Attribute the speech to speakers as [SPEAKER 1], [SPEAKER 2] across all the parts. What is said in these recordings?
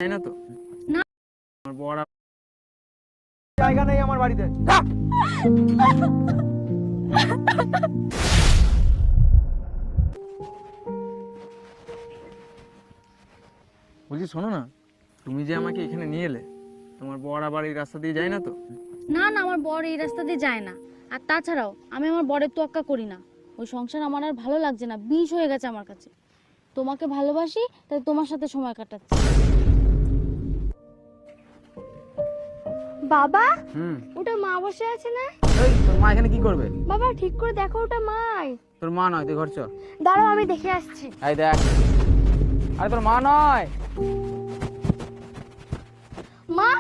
[SPEAKER 1] তাই না তো?
[SPEAKER 2] না।
[SPEAKER 1] আমার বড় জায়গা নেই আমার বাড়িতে। বলছি শোনো না, তুমি যে আমাকে এখানে নিয়ে এলে, তোমার বড় বাড়ির রাস্তা দিয়ে যায় না তো?
[SPEAKER 2] না না, আমার বর এই রাস্তা দিয়ে যায় না। আর তাছাড়াও আমি আমার বরের তোয়াক্কা করি না। ওই সংসার আমার আর ভালো লাগছে না, বিষ হয়ে গেছে আমার কাছে। তোমাকে ভালোবাসি, তাই তোমার সাথে সময় কাটাচ্ছি।
[SPEAKER 3] বাবা,
[SPEAKER 1] হুম।
[SPEAKER 3] ওটা মা বসে আছে না?
[SPEAKER 1] এই তোর মা এখানে কি করবে?
[SPEAKER 3] বাবা ঠিক করে দেখো, ওটা মাই।
[SPEAKER 1] তোর মা নয়, তুই ঘর চ।
[SPEAKER 3] দাঁড়াও আমি দেখে আসছি।
[SPEAKER 1] এই দেখ, আরে তোর মা নয়।
[SPEAKER 3] মা,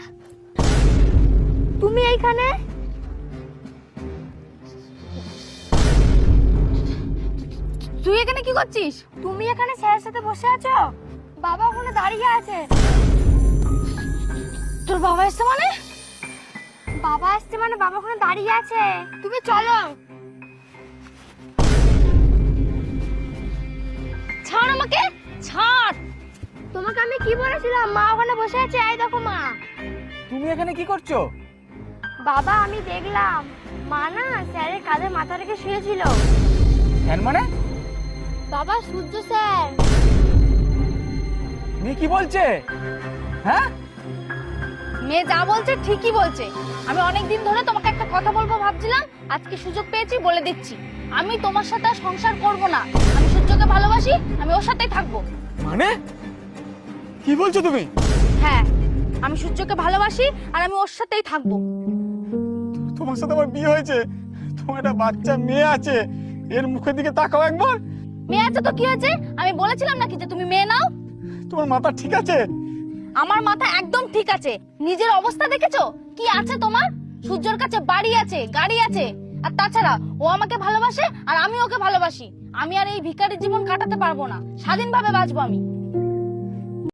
[SPEAKER 3] তুমি এইখানে?
[SPEAKER 2] তুই এখানে কি করছিস?
[SPEAKER 3] তুমি এখানে স্যারের সাথে বসে আছো? বাবা ওখানে দাঁড়িয়ে আছে।
[SPEAKER 2] তোর বাবা এসছে মানে?
[SPEAKER 3] বাবা আসছে মানে বাবা ওখানে দাঁড়িয়ে আছে। তুমি চলো।
[SPEAKER 2] ছাড় আমাকে, ছাড়।
[SPEAKER 3] তোমাকে আমি কি বলেছিলাম? মা ওখানে বসে আছে, এই দেখো মা।
[SPEAKER 1] তুমি এখানে কি করছো?
[SPEAKER 3] বাবা আমি দেখলাম মা না স্যারের কাঁধে মাথা রেখে শুয়েছিল।
[SPEAKER 1] হ্যাঁ মানে?
[SPEAKER 3] বাবা সূর্য স্যার।
[SPEAKER 1] মেয়ে কি বলছে? হ্যাঁ,
[SPEAKER 2] মেয়ে যা বলছে ঠিকই বলছে। আমি অনেকদিন ধরে তোমাকে একটা কথা বলবো ভাবছিলাম, আজকে সুযোগ পেয়েছি, বলে দিচ্ছি। আমি তোমার সাথে আর সংসার করব না। আমি সূর্যকে ভালোবাসি, আমি ওর সাথেই থাকবো।
[SPEAKER 1] মানে কি বলছো তুমি?
[SPEAKER 2] হ্যাঁ, আমি সূর্যকে ভালোবাসি আর আমি ওর সাথেই থাকবো।
[SPEAKER 4] তোমার সাথে আমার বিয়ে হয়েছে, তোমার একটা বাচ্চা মেয়ে আছে, এর মুখের দিকে তাকাও একবার।
[SPEAKER 2] মেয়ে আছে তো কি হয়েছে? আমি বলেছিলাম নাকি যে তুমি মেয়ে নাও?
[SPEAKER 4] তোমার মাথা ঠিক আছে?
[SPEAKER 2] আমার মাথা একদম ঠিক আছে। নিজের অবস্থা দেখেছো কি আছে তোমার? সূর্যর কাছে বাড়ি আছে, গাড়ি আছে, আর তাছাড়া ও আমাকে ভালোবাসে আর আমি ওকে ভালোবাসি। আমি আর এই ভিখারির জীবন কাটাতে পারবো না, স্বাধীনভাবে বাঁচবো আমি।